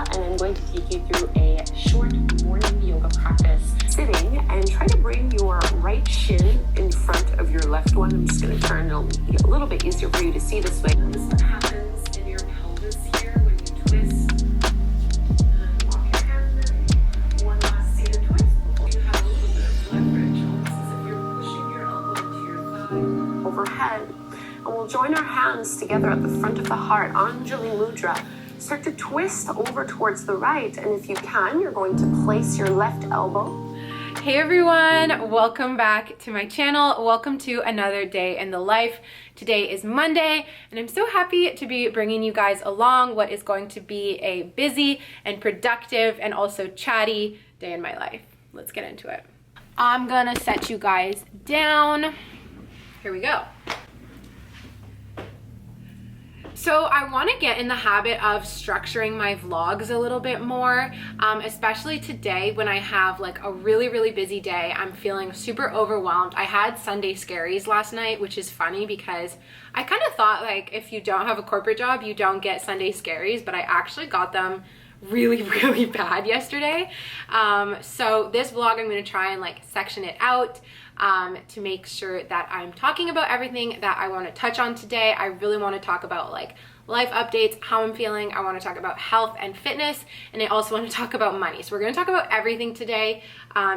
And I'm going to take you through a short morning yoga practice sitting and try to bring your right shin in front of your left one. I'm just going to turn, it'll make it a little bit easier for you to see this way. This is what happens in your pelvis here when you twist. And walk your hand in. One last seated twist before you have a little bit of leverage, almost as if you're pushing your elbow into your thigh overhead. And we'll join our hands together at the front of the heart, Anjali Mudra. Start to twist over towards the right, and if you can, you're going to place your left elbow. Hey everyone, welcome back to my channel. Welcome to another day in the life. Today is Monday, and I'm so happy to be bringing you guys along what is going to be a busy and productive and also chatty day in my life. Let's get into it. I'm gonna set you guys down. Here we go. So I want to get in the habit of structuring my vlogs a little bit more, especially today when I have like a really busy day. I'm feeling super overwhelmed. I had Sunday scaries last night, which is funny because I kind of thought like if you don't have a corporate job, you don't get Sunday scaries, but I actually got them really bad yesterday. So this vlog, I'm going to try and like section it out to make sure that I'm talking about everything that I want to touch on today. I really want to talk about like life updates, how I'm feeling. I want to talk about health and fitness, and I also want to talk about money. So we're going to talk about everything today,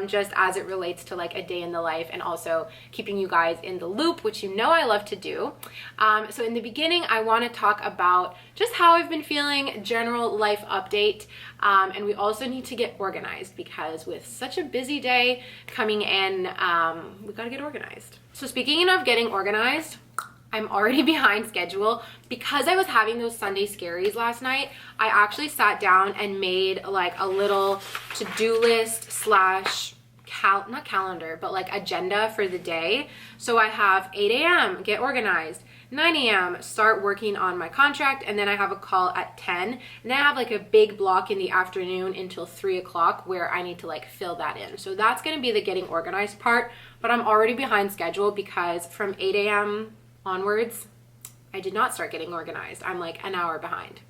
just as it relates to like a day in the life and also keeping you guys in the loop, which you know I love to do. So in the beginning, I want to talk about just how I've been feeling, general life update, and we also need to get organized because with such a busy day coming in, we got to get organized. So speaking of getting organized, I'm already behind schedule because I was having those Sunday scaries last night. I actually sat down and made like a little to-do list slash not calendar, but like agenda for the day. So I have 8 a.m. get organized, 9 a.m. start working on my contract, and then I have a call at 10, and then I have like a big block in the afternoon until 3 o'clock where I need to like fill that in. So that's going to be the getting organized part, but I'm already behind schedule because from 8 a.m. onwards, I did not start getting organized. I'm like an hour behind.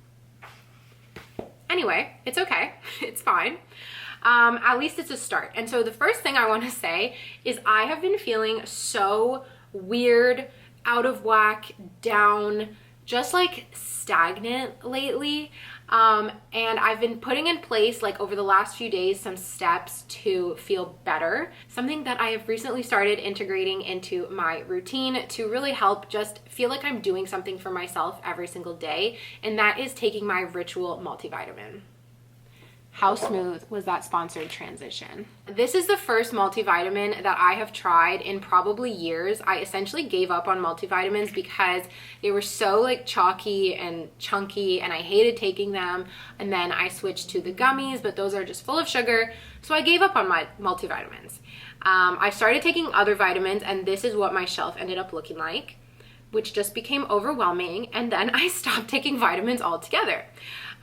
Anyway, it's okay. It's fine. At least it's a start. And so the first thing I want to say is I have been feeling so weird, out of whack, down, just like stagnant lately. And I've been putting in place like over the last few days some steps to feel better. Something that I have recently started integrating into my routine to really help just feel like I'm doing something for myself every single day, and that is taking my Ritual multivitamin. How smooth was that sponsored transition? This is the first multivitamin that I have tried in probably years. I essentially gave up on multivitamins because they were so like chalky and chunky and I hated taking them. And then I switched to the gummies, but those are just full of sugar. So I gave up on my multivitamins. I started taking other vitamins, and this is what my shelf ended up looking like, which just became overwhelming. And then I stopped taking vitamins altogether.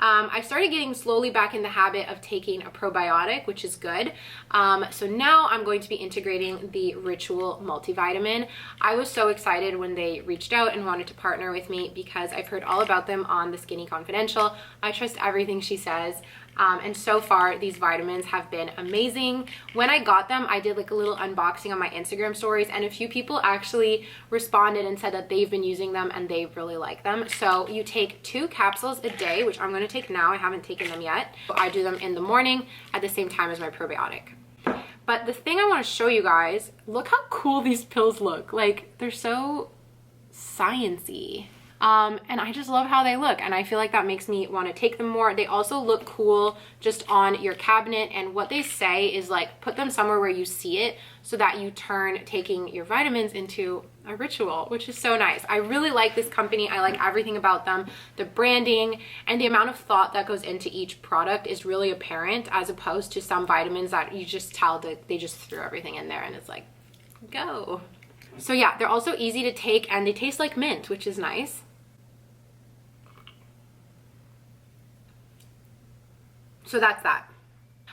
I started getting slowly back in the habit of taking a probiotic, which is good. So now I'm going to be integrating the Ritual multivitamin. I was so excited when they reached out and wanted to partner with me because I've heard all about them on the Skinny Confidential. I trust everything she says. And so far, these vitamins have been amazing. When I got them, I did like a little unboxing on my Instagram stories, and a few people actually responded and said that they've been using them and they really like them. So you take 2 capsules a day, which I'm going to take now. I haven't taken them yet. I do them in the morning at the same time as my probiotic. But the thing I want to show you guys, look how cool these pills look. Like, they're so science-y. And I just love how they look, and I feel like that makes me want to take them more. They also look cool just on your cabinet, and what they say is like put them somewhere where you see it so that you turn taking your vitamins into a ritual, which is so nice. I really like this company. I like everything about them. The branding and the amount of thought that goes into each product is really apparent, as opposed to some vitamins that you just tell that they just threw everything in there and it's like, go. So yeah, they're also easy to take and they taste like mint, which is nice. So that's that.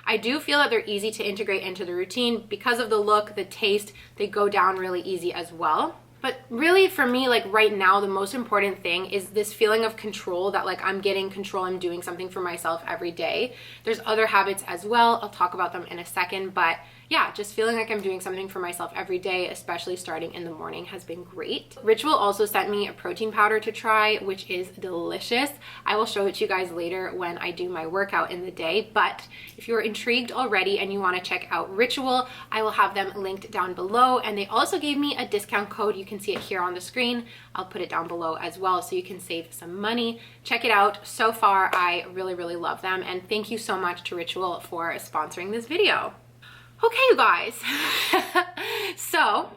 I do feel that they're easy to integrate into the routine because of the look, the taste, they go down really easy as well. But really for me, like right now, the most important thing is this feeling of control, that like I'm getting control, I'm doing something for myself every day. There's other habits as well. I'll talk about them in a second, but yeah, just feeling like I'm doing something for myself every day, especially starting in the morning, has been great. Ritual also sent me a protein powder to try, which is delicious. I will show it to you guys later when I do my workout in the day, but if you're intrigued already and you want to check out Ritual, I will have them linked down below, and they also gave me a discount code. You can see it here on the screen. I'll put it down below as well so you can save some money. Check it out. So far, I really love them, and thank you so much to Ritual for sponsoring this video. Okay, you guys. So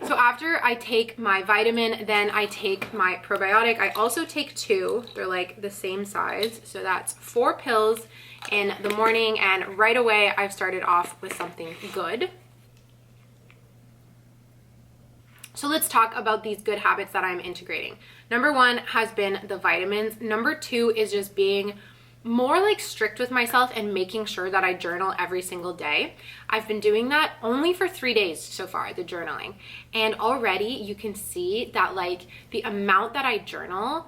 after I take my vitamin, then I take my probiotic. I also take 2. They're like the same size. So that's 4 pills in the morning, and right away I've started off with something good. So let's talk about these good habits that I'm integrating. Number 1 has been the vitamins. Number 2 is just being more like strict with myself and making sure that I journal every single day. I've been doing that only for 3 days so far, the journaling. And already you can see that like the amount that I journal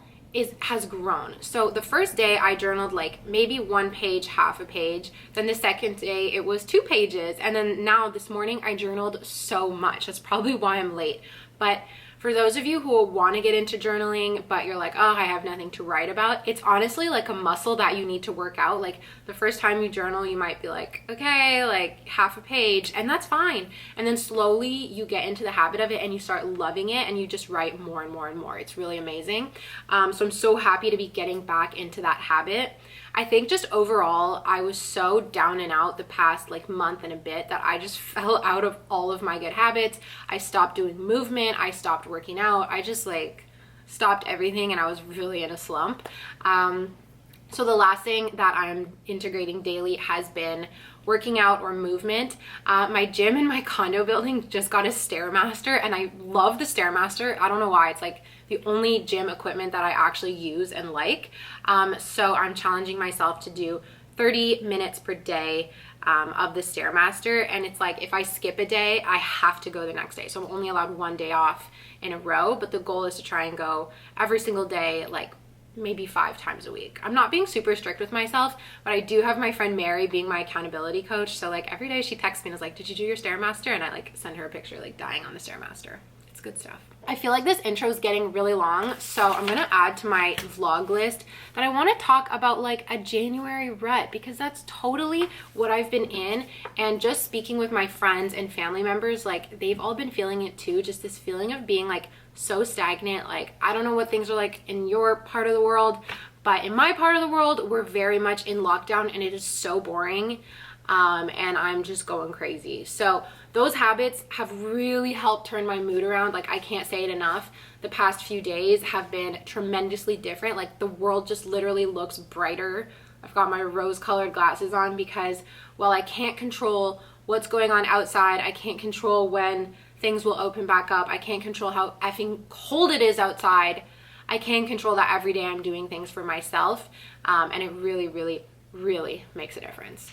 has grown. So the first day I journaled like maybe 1 page, half a page. Then the second day it was 2 pages. And then now this morning I journaled so much. That's probably why I'm late. But for those of you who want to get into journaling, but you're like, oh, I have nothing to write about, it's honestly like a muscle that you need to work out. Like the first time you journal, you might be like, okay, like half a page, and that's fine. And then slowly you get into the habit of it and you start loving it and you just write more and more and more. It's really amazing. So I'm so happy to be getting back into that habit. I think just overall, I was so down and out the past like month and a bit that I just fell out of all of my good habits. I stopped doing movement. I stopped working out. I just like stopped everything and I was really in a slump. So the last thing that I'm integrating daily has been working out or movement. My gym in my condo building just got a Stairmaster, and I love the Stairmaster. I don't know why. It's like the only gym equipment that I actually use and like. So I'm challenging myself to do 30 minutes per day of the Stairmaster, and it's like if I skip a day, I have to go the next day. So I'm only allowed 1 day off in a row, but the goal is to try and go every single day, like maybe 5 times a week. I'm not being super strict with myself, but I do have my friend Mary being my accountability coach. So like every day she texts me and is like, did you do your Stairmaster? And I like send her a picture like dying on the Stairmaster. It's good stuff. I feel like this intro is getting really long, so I'm gonna add to my vlog list that I want to talk about like a January rut, because that's totally what I've been in. And just speaking with my friends and family members, like they've all been feeling it too, just this feeling of being like so stagnant. Like I don't know what things are like in your part of the world, but in my part of the world, we're very much in lockdown and it is so boring. And I'm just going crazy. So those habits have really helped turn my mood around. Like I can't say it enough. The past few days have been tremendously different. Like the world just literally looks brighter. I've got my rose-colored glasses on because, well, I can't control what's going on outside. I can't control when things will open back up. I can't control how effing cold it is outside. I can control that every day I'm doing things for myself. And it really makes a difference.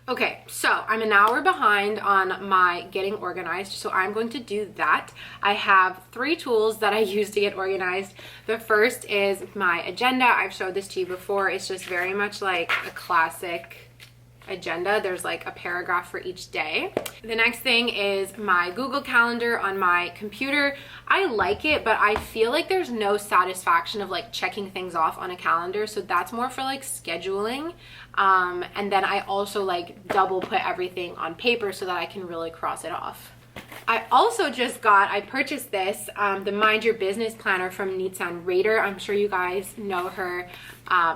Okay, so I'm an hour behind on my getting organized, so I'm going to do that. I have 3 tools that I use to get organized. The first is my agenda. I've showed this to you before. It's just very much like a classic agenda. There's like a paragraph for each day. The next thing is my Google Calendar on my computer. I like it, but I feel like there's no satisfaction of like checking things off on a calendar, so that's more for like scheduling. And then I also like double put everything on paper so that I can really cross it off. I also I purchased this, the Mind Your Business planner from Nitsan Raider. I'm sure you guys know her.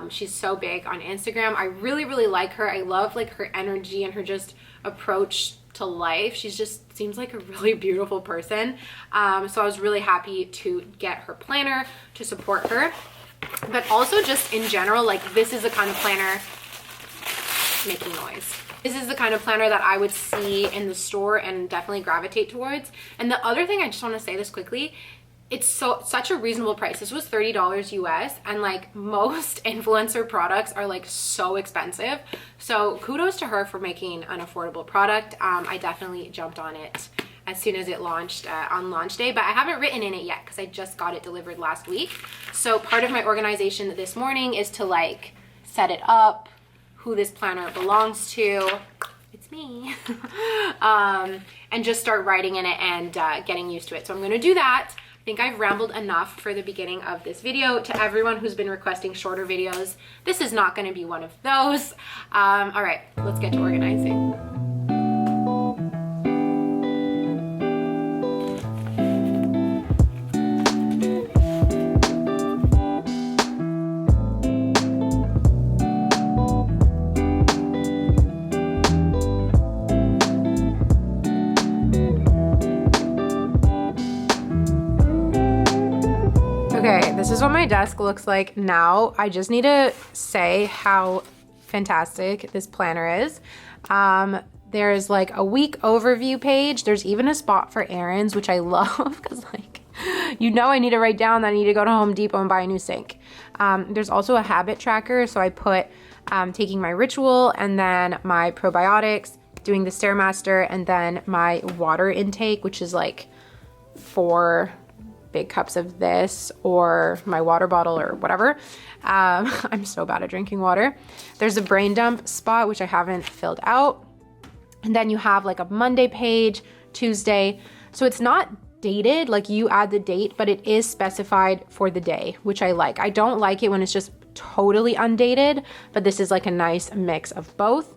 She's so big on Instagram. I really, really like her. I love like her energy and her just approach to life. She's just seems like a really beautiful person. So I was really happy to get her planner to support her. But also just in general, like this is the kind of planner, making noise. This is the kind of planner that I would see in the store and definitely gravitate towards. And the other thing, I just want to say this quickly, it's such a reasonable price. This was $30 US, and like most influencer products are like so expensive. So kudos to her for making an affordable product. I definitely jumped on it as soon as it launched on launch day, but I haven't written in it yet because I just got it delivered last week. So part of my organization this morning is to like set it up, who this planner belongs to, it's me, and just start writing in it and getting used to it. So I'm gonna do that. I think I've rambled enough for the beginning of this video. To everyone who's been requesting shorter videos, this is not gonna be one of those. All right, let's get to organizing. Okay, this is what my desk looks like now. I just need to say how fantastic this planner is. There's like a week overview page. There's even a spot for errands, which I love because like, you know, I need to write down that I need to go to Home Depot and buy a new sink. There's also a habit tracker. So I put taking my ritual and then my probiotics, doing the Stairmaster, and then my water intake, which is like 4 big cups of this or my water bottle or whatever. I'm so bad at drinking water. There's a brain dump spot, which I haven't filled out. And then you have like a Monday page, Tuesday. So it's not dated, like you add the date, but it is specified for the day, which I like. I don't like it when it's just totally undated, but this is like a nice mix of both.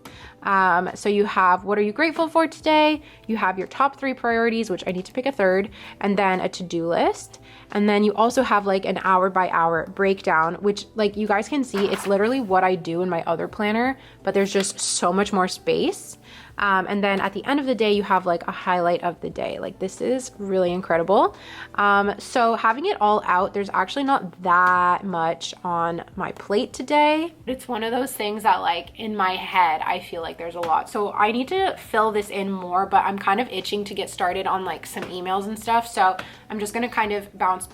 So you have, what are you grateful for today? You have your top 3 priorities, which I need to pick a third, and then a to-do list. And then you also have like an hour by hour breakdown, which like you guys can see, it's literally what I do in my other planner, but there's just so much more space. And then at the end of the day, you have like a highlight of the day. Like this is really incredible. So having it all out, there's actually not that much on my plate today. It's one of those things that like in my head, I feel like there's a lot. So I need to fill this in more, but I'm kind of itching to get started on like some emails and stuff. So I'm just gonna kind of bounce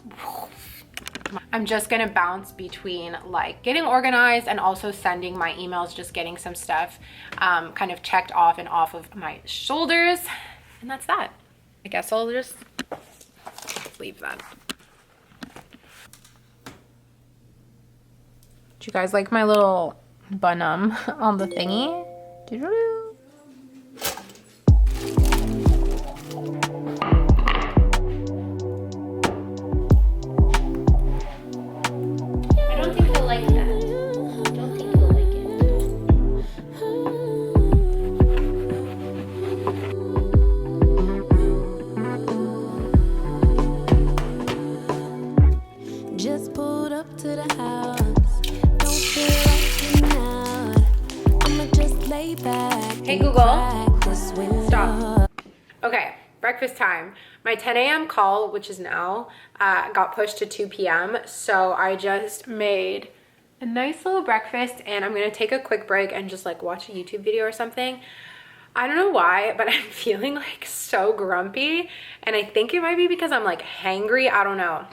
between like getting organized and also sending my emails, just getting some stuff kind of checked off and off of my shoulders. And that's that. I guess I'll just leave that. Do you guys like my little bunum on the thingy? Doo-doo-doo. Hey Google, stop. Okay, breakfast time. My 10 a.m. call, which is now, got pushed to 2 p.m. So I just made a nice little breakfast and I'm gonna take a quick break and just like watch a YouTube video or something. I don't know why, but I'm feeling like so grumpy and I think it might be because I'm like hangry, I don't know.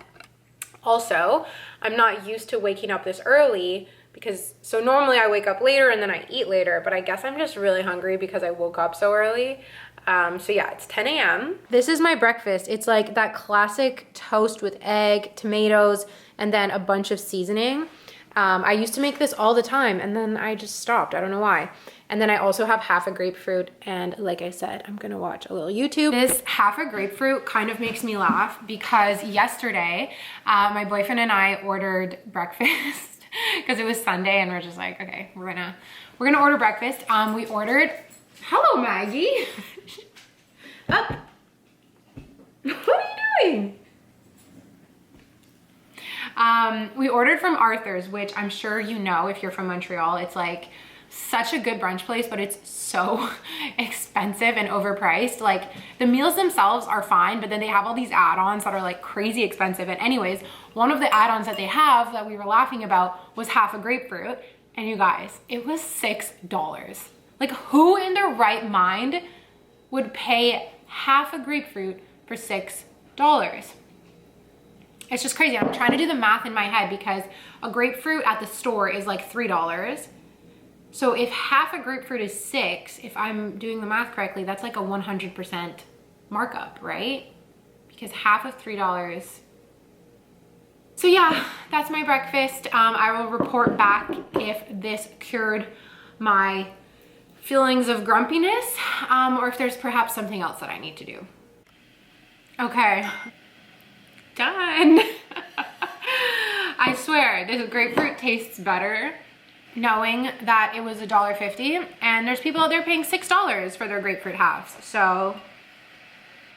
Also, I'm not used to waking up this early because so normally I wake up later and then I eat later, but I guess I'm just really hungry because I woke up so early. So yeah, it's 10 a.m. This is my breakfast. It's like that classic toast with egg, tomatoes, and then a bunch of seasoning. I used to make this all the time and then I just stopped. I don't know why. And then I also have half a grapefruit and like I said, I'm gonna watch a little YouTube. This half a grapefruit kind of makes me laugh because yesterday, my boyfriend and I ordered breakfast because it was Sunday and we're just like, okay, we're gonna order breakfast. We ordered, hello Maggie. Up. We ordered from Arthur's, which I'm sure you know if you're from Montreal. It's like such a good brunch place, but it's so expensive and overpriced. Like the meals themselves are fine, but then they have all these add-ons that are like crazy expensive. And anyways, one of the add-ons that they have that we were laughing about was half a grapefruit. And you guys, it was $6. Like who in their right mind would pay half a grapefruit for $6? It's just crazy. I'm trying to do the math in my head because a grapefruit at the store is like $3. So if half a grapefruit is $6, if I'm doing the math correctly, that's like a 100% markup, right? Because half of $3. So yeah, that's my breakfast. I will report back if this cured my feelings of grumpiness, or if there's perhaps something else that I need to do. Okay, done. I swear, this grapefruit tastes better knowing that it was $1.50, and there's people out there paying $6 for their grapefruit halves. So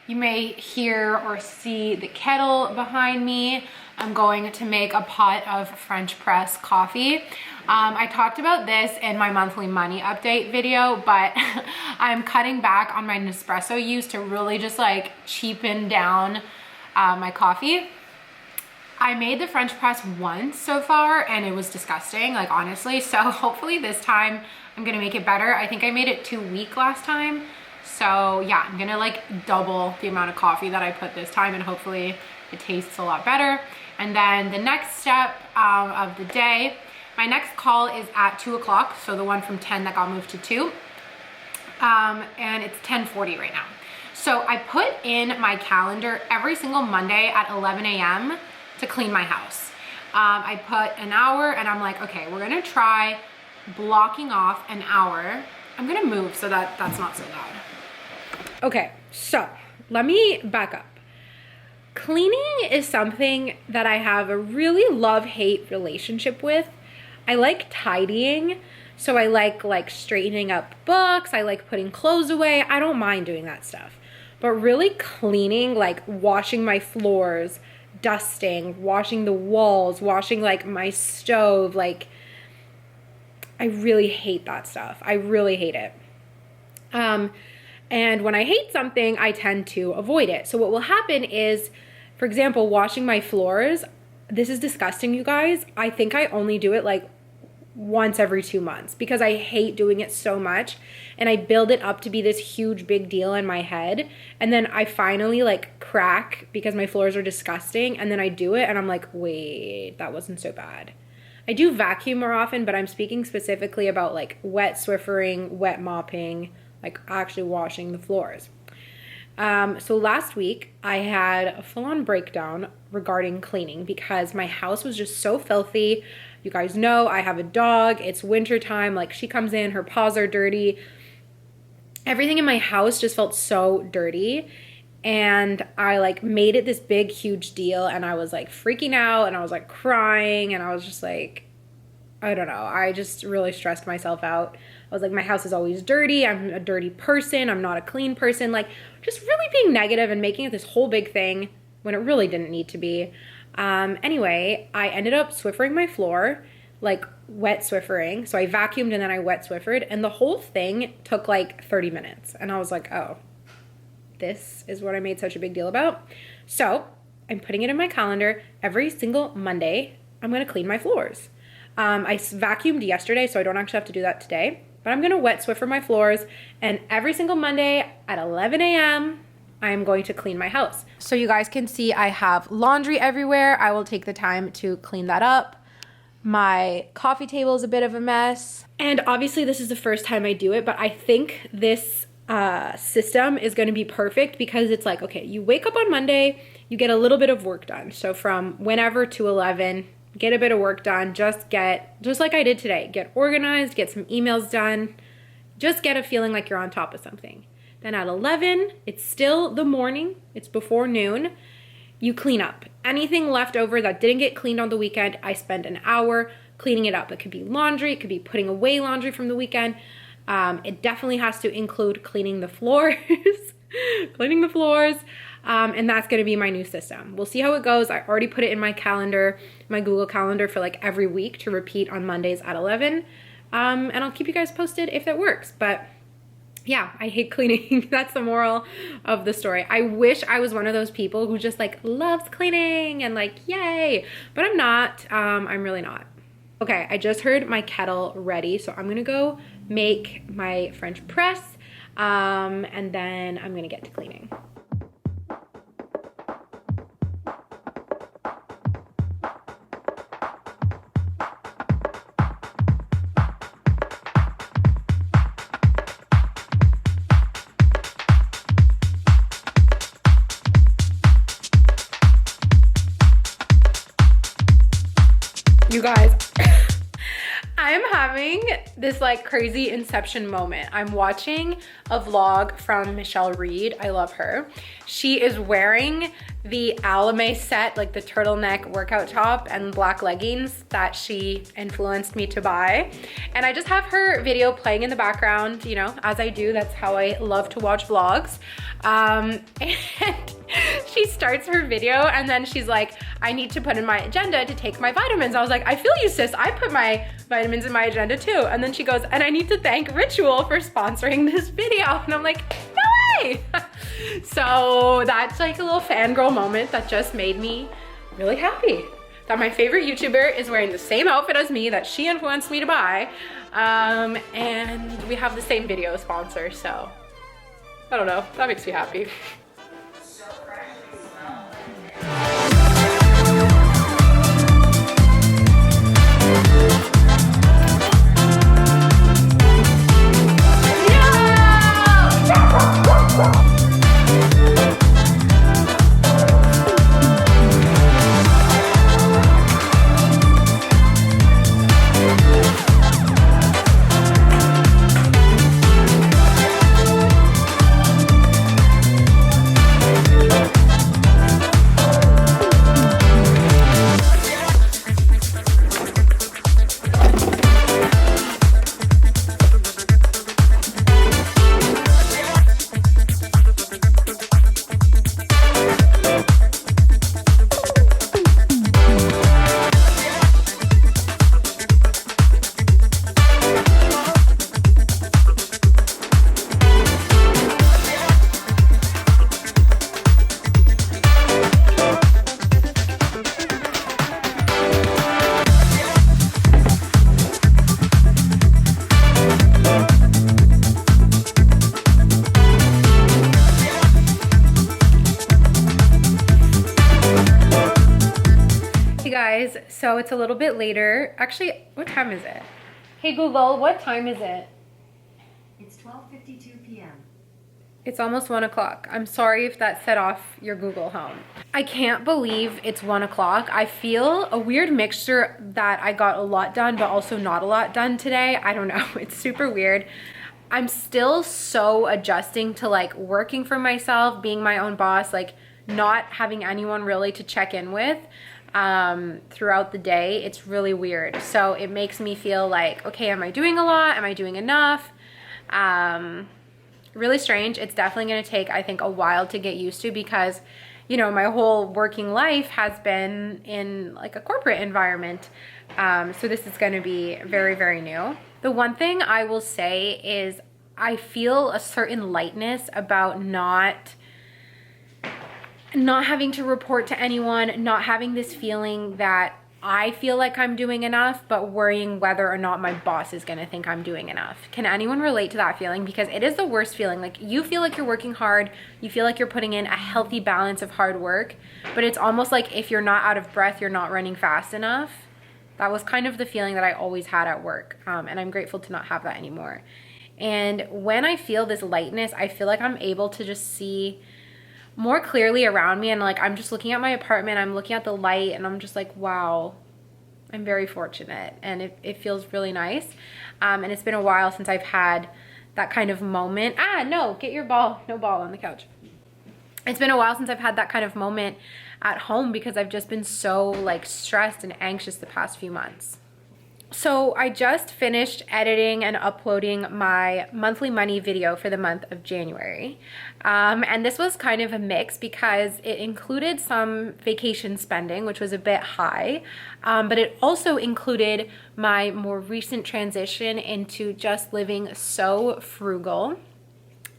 you may hear or see the kettle behind me. I'm going to make a pot of French press coffee. I talked about this in my monthly money update video, but I'm cutting back on my Nespresso use to really just like cheapen down my coffee. I made the French press once so far and it was disgusting, like honestly. So hopefully this time I'm gonna make it better. I think I made it too weak last time. So yeah, I'm gonna like double the amount of coffee that I put this time and hopefully it tastes a lot better. And then the next step of the day, my next call is at 2 o'clock. So the one from 10 that got moved to 2. And it's 10:40 right now. So I put in my calendar every single Monday at 11 a.m. to clean my house. I put an hour and I'm like, okay, we're gonna try blocking off an hour. I'm gonna move so that that's not so loud. Okay, so let me back up. Cleaning is something that I have a really love-hate relationship with. I like tidying, so I like straightening up books, I like putting clothes away. I don't mind doing that stuff. But really cleaning, like washing my floors, dusting, washing the walls, washing like my stove, like I really hate that stuff. I really hate it. And when I hate something, I tend to avoid it. So what will happen is, for example, washing my floors, this is disgusting, you guys. I think I only do it like once every 2 months because I hate doing it so much, and I build it up to be this huge big deal in my head, and then I finally like crack because my floors are disgusting, and then I do it and I'm like, wait, that wasn't so bad. I do vacuum more often, but I'm speaking specifically about like wet Swiffering, wet mopping, like actually washing the floors. So last week I had a full-on breakdown regarding cleaning because my house was just so filthy. You guys know I have a dog. It's winter time. Like she comes in, her paws are dirty. Everything in my house just felt so dirty. And I like made it this big, huge deal. And I was like freaking out and I was like crying. And I was just like, I don't know. I just really stressed myself out. I was like, my house is always dirty. I'm a dirty person. I'm not a clean person. Like just really being negative and making it this whole big thing when it really didn't need to be. Anyway, I ended up Swiffering my floor, like wet Swiffering. So I vacuumed and then I wet Swiffered, and the whole thing took like 30 minutes. And I was like, oh, this is what I made such a big deal about. So I'm putting it in my calendar. Every single Monday, I'm gonna clean my floors. I vacuumed yesterday, so I don't actually have to do that today, but I'm gonna wet Swiffer my floors, and every single Monday at 11 a.m., I'm going to clean my house. So you guys can see I have laundry everywhere. I will take the time to clean that up. My coffee table is a bit of a mess. And obviously this is the first time I do it, but I think this system is gonna be perfect because it's like, okay, you wake up on Monday, you get a little bit of work done. So from whenever to 11, get a bit of work done, just like I did today, get organized, get some emails done, just get a feeling like you're on top of something. Then at 11, it's still the morning, it's before noon, you clean up. Anything left over that didn't get cleaned on the weekend, I spend an hour cleaning it up. It could be laundry, it could be putting away laundry from the weekend. It definitely has to include cleaning the floors, cleaning the floors. And that's gonna be my new system. We'll see how it goes. I already put it in my calendar, my Google Calendar, for like every week to repeat on Mondays at 11. And I'll keep you guys posted if that works. But yeah, I hate cleaning. That's the moral of the story. I wish I was one of those people who just like loves cleaning and like, yay, but I'm not. I'm really not. Okay, I just heard my kettle ready, so I'm gonna go make my French press, and then I'm gonna get to cleaning. You guys, I'm having this like crazy inception moment. I'm watching a vlog from Michelle Reed. I love her. She is wearing the Alame set, like the turtleneck workout top and black leggings that she influenced me to buy. And I just have her video playing in the background, you know, as I do. That's how I love to watch vlogs. And she starts her video and then she's like, I need to put in my agenda to take my vitamins. I was like, I feel you, sis. I put my vitamins in my agenda too. And then she goes, and I need to thank Ritual for sponsoring this video. And I'm like, no way. So that's like a little fangirl moment that just made me really happy that my favorite YouTuber is wearing the same outfit as me that she influenced me to buy. And we have the same video sponsor. So I don't know, that makes me happy. So it's a little bit later. Actually, what time is it? Hey Google, what time is it? It's 12:52 p.m. It's almost 1 o'clock. I'm sorry if that set off your Google Home. I can't believe it's 1 o'clock. I feel a weird mixture that I got a lot done, but also not a lot done today. I don't know, it's super weird. I'm still so adjusting to like working for myself, being my own boss, like not having anyone really to check in with throughout the day. It's really weird. So it makes me feel like, okay, am I doing a lot? Am I doing enough? Really strange. It's definitely going to take, I think, a while to get used to because, you know, my whole working life has been in like a corporate environment. So this is going to be very, very new. The one thing I will say is I feel a certain lightness about not having to report to anyone, not having this feeling that I feel like I'm doing enough, but worrying whether or not my boss is gonna think I'm doing enough. Can anyone relate to that feeling? Because it is the worst feeling. Like you feel like you're working hard, you feel like you're putting in a healthy balance of hard work, but it's almost like if you're not out of breath, you're not running fast enough. That was kind of the feeling that I always had at work, and I'm grateful to not have that anymore. And when I feel this lightness, I feel like I'm able to just see more clearly around me, and like I'm just looking at my apartment, I'm looking at the light, and I'm just like, wow, I'm very fortunate, and it feels really nice. And it's been a while since I've had that kind of moment. No, get your ball, no ball on the couch. It's been a while since I've had that kind of moment at home because I've just been so like stressed and anxious the past few months. So I just finished editing and uploading my monthly money video for the month of January. And this was kind of a mix because it included some vacation spending, which was a bit high, but it also included my more recent transition into just living so frugal.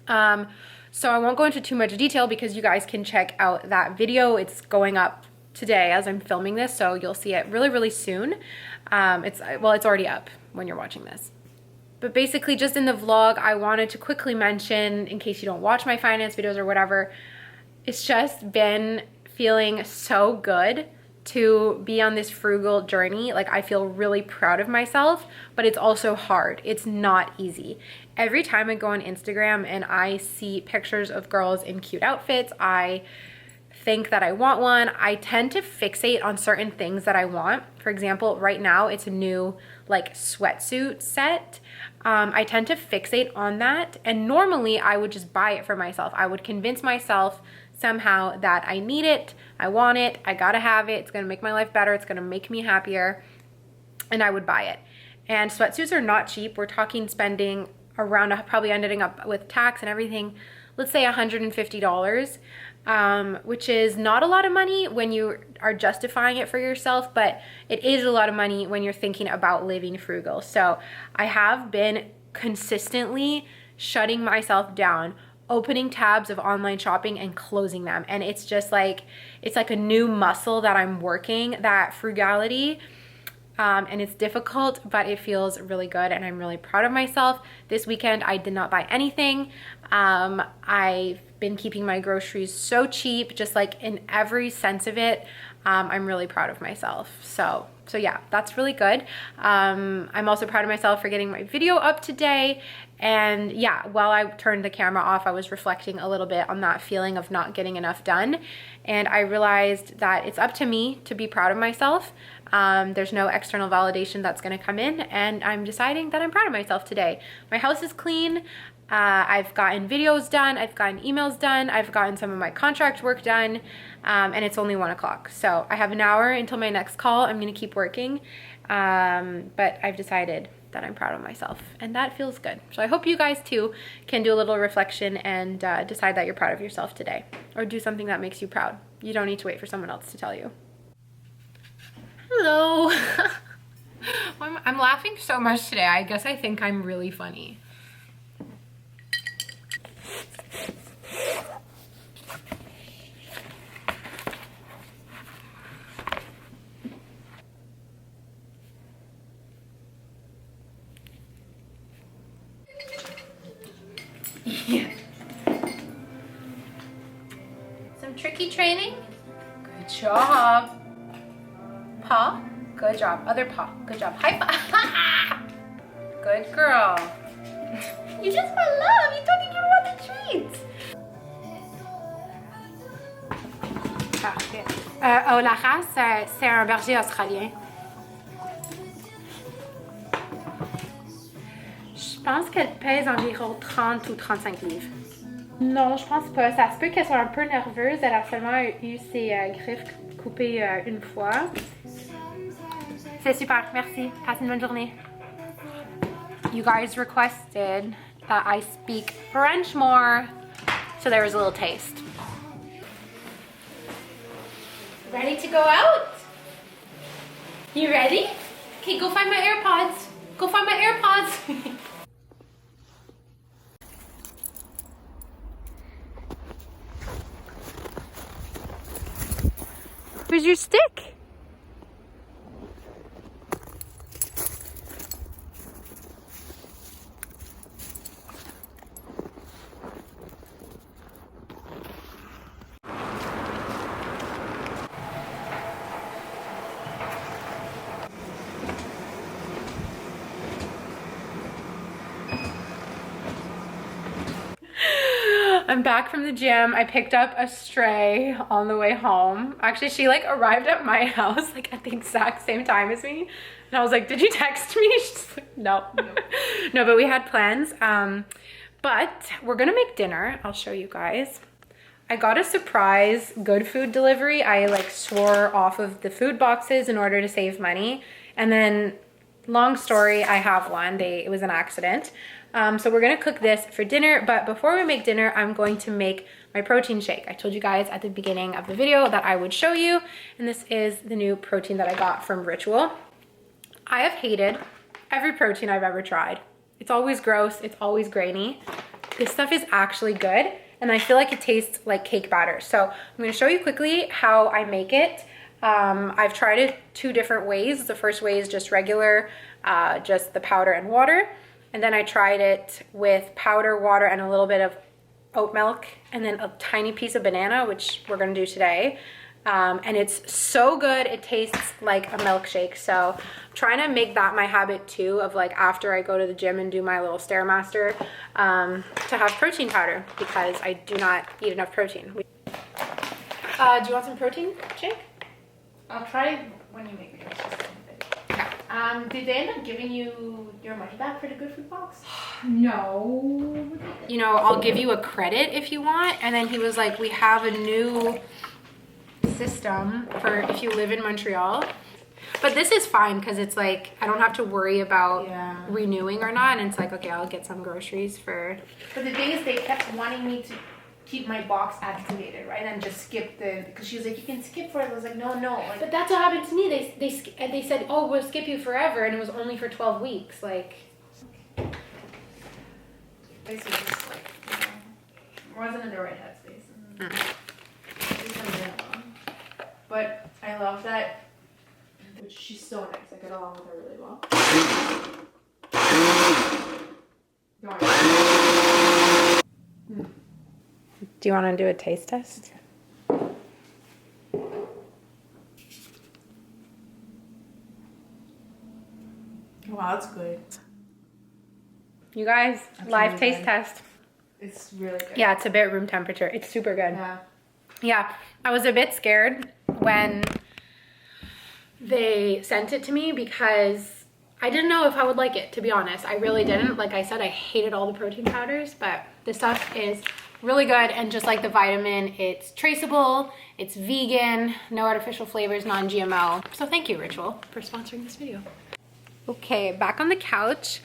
So I won't go into too much detail because you guys can check out that video. It's going up today as I'm filming this, so you'll see it really, really soon. It's already up when you're watching this. But basically, just in the vlog, I wanted to quickly mention, in case you don't watch my finance videos or whatever, it's just been feeling so good to be on this frugal journey. Like, I feel really proud of myself, but it's also hard. It's not easy. Every time I go on Instagram and I see pictures of girls in cute outfits, I think that I want one. I tend to fixate on certain things that I want. For example, right now it's a new like sweatsuit set. I tend to fixate on that, and normally I would just buy it for myself. I would convince myself somehow that I need it, I want it, I gotta have it, it's gonna make my life better, it's gonna make me happier, and I would buy it. And sweatsuits are not cheap. We're talking spending around, probably ending up with tax and everything, let's say $150, which is not a lot of money when you are justifying it for yourself, but it is a lot of money when you're thinking about living frugal. So I have been consistently shutting myself down, opening tabs of online shopping and closing them. And it's just like, it's like a new muscle that I'm working, that frugality. And it's difficult, but it feels really good, and I'm really proud of myself. This weekend, I did not buy anything. I've been keeping my groceries so cheap, just like in every sense of it. I'm really proud of myself. So yeah, that's really good. I'm also proud of myself for getting my video up today. And yeah, while I turned the camera off, I was reflecting a little bit on that feeling of not getting enough done. And I realized that it's up to me to be proud of myself. There's no external validation that's gonna come in, and I'm deciding that I'm proud of myself today. My house is clean. I've gotten videos done, I've gotten emails done, I've gotten some of my contract work done, and it's only 1 o'clock. So I have an hour until my next call. I'm gonna keep working, but I've decided that I'm proud of myself, and that feels good. So I hope you guys too can do a little reflection and decide that you're proud of yourself today, or do something that makes you proud. You don't need to wait for someone else to tell you. Hello. I'm laughing so much today. I guess I think I'm really funny. Yeah. Some tricky training. Good job. Paw. Good job. Other paw. Good job. High five. Good girl. You just want love. You don't even want the treats. Parfait. Oh, la race, c'est un berger australien. Je pense qu'elle pèse environ 30 ou 35 livres. Non, je pense pas. Ça se peut qu'elle soit un peu nerveuse. Elle a seulement eu ses griffes coupées une fois. C'est super. Merci. Passe une bonne journée. You guys requested that I speak French more, so there was a little taste. Ready to go out? You ready? Okay, go find my AirPods. Go find my AirPods. Where's your stick? I'm back from the gym. I picked up a stray on the way home. Actually, she like arrived at my house like at the exact same time as me. And I was like, did you text me? She's like, no. No, but we had plans. But we're gonna make dinner. I'll show you guys. I got a surprise good food delivery. I like swore off of the food boxes in order to save money. And then long story, I have one. It was an accident. So we're gonna cook this for dinner, but before we make dinner, I'm going to make my protein shake. I told you guys at the beginning of the video that I would show you, and this is the new protein that I got from Ritual. I have hated every protein I've ever tried. It's always gross, it's always grainy. This stuff is actually good, and I feel like it tastes like cake batter. So I'm gonna show you quickly how I make it. I've tried it 2 different ways. The first way is just regular, just the powder and water. And then I tried it with powder, water, and a little bit of oat milk, and then a tiny piece of banana, which we're gonna do today. And it's so good. It tastes like a milkshake. So I'm trying to make that my habit too, of like after I go to the gym and do my little Stairmaster, to have protein powder, because I do not eat enough protein. Do you want some protein shake? I'll try when you make yours. Did they end up giving you your money back for the Good Food box? No. You know, I'll give you a credit if you want. And then he was like, we have a new system for if you live in Montreal. But this is fine because it's like, I don't have to worry about renewing or not. And it's like, okay, I'll get some groceries for... But the thing is, they kept wanting me to keep my box activated, right? And just skip because she was like, you can skip for it. I was like, no. Like, but that's what happened to me. They said, oh, we'll skip you forever. And it was only for 12 weeks. Like... basically just like, wasn't in the right headspace. But I love that. Which she's so nice. I get along with her really well. Do you want to do a taste test? Wow, that's good. You guys, That's live really taste good. test. It's really good. Yeah, it's a bit room temperature. It's super good. Yeah. Yeah, I was a bit scared when they sent it to me because I didn't know if I would like it, to be honest. I really didn't. Like I said, I hated all the protein powders, but this stuff is really good. And just like the vitamin, it's traceable, it's vegan, no artificial flavors, non-GMO. So thank you, Ritual, for sponsoring this video. Okay, back on the couch.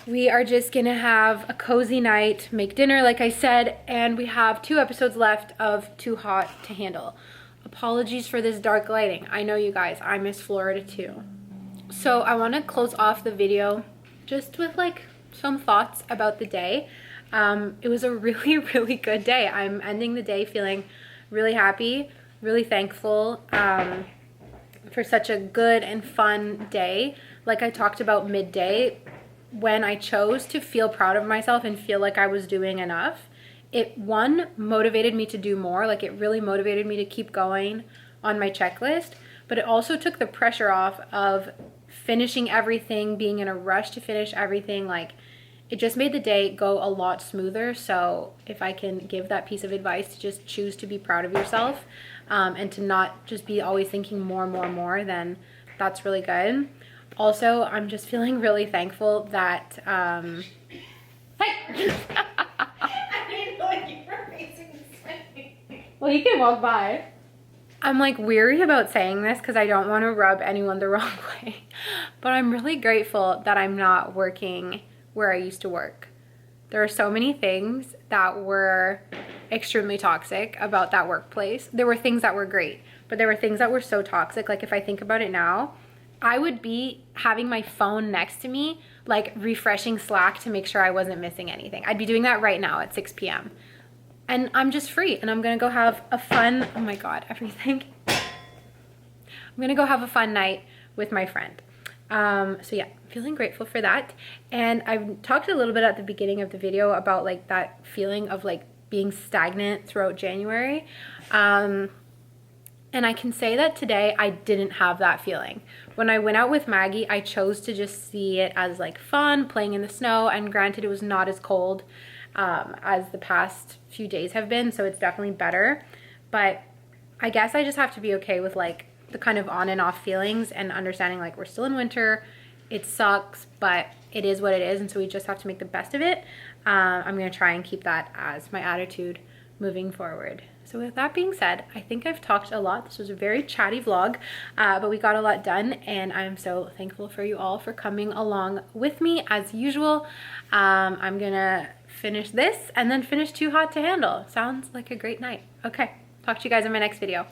We are just gonna have a cozy night, make dinner like I said, and we have 2 episodes left of Too Hot to Handle. Apologies for this dark lighting. I know you guys, I miss Florida too. So I wanna close off the video just with like some thoughts about the day. It was a really, really good day. I'm ending the day feeling really happy, really thankful for such a good and fun day. Like I talked about midday, when I chose to feel proud of myself and feel like I was doing enough, it motivated me to do more. Like it really motivated me to keep going on my checklist, but it also took the pressure off of finishing everything, being in a rush to finish everything. Like it just made the day go a lot smoother. So if I can give that piece of advice, to just choose to be proud of yourself, and to not just be always thinking more, then that's really good. Also, I'm just feeling really thankful that, I didn't know you were facing this way. well, you can walk by. I'm like weary about saying this because I don't want to rub anyone the wrong way, but I'm really grateful that I'm not working where I used to work. There are so many things that were extremely toxic about that workplace. There were things that were great, but there were things that were so toxic. Like if I think about it now, I would be having my phone next to me, like refreshing Slack to make sure I wasn't missing anything. I'd be doing that right now at 6 p.m. And I'm just free and I'm gonna go have a fun, oh my God, everything. I'm gonna go have a fun night with my friend. So yeah, I'm feeling grateful for that. And I've talked a little bit at the beginning of the video about like that feeling of like being stagnant throughout January. And I can say that today I didn't have that feeling. When I went out with Maggie, I chose to just see it as like fun, playing in the snow, and granted it was not as cold as the past few days have been, so it's definitely better. But I guess I just have to be okay with like the kind of on and off feelings and understanding like we're still in winter, it sucks, but it is what it is, and so we just have to make the best of it. I'm gonna try and keep that as my attitude moving forward. So with that being said, I think I've talked a lot. This was a very chatty vlog, but we got a lot done, and I'm so thankful for you all for coming along with me as usual. I'm gonna finish this and then finish Too Hot to Handle. Sounds like a great night. Okay, talk to you guys in my next video.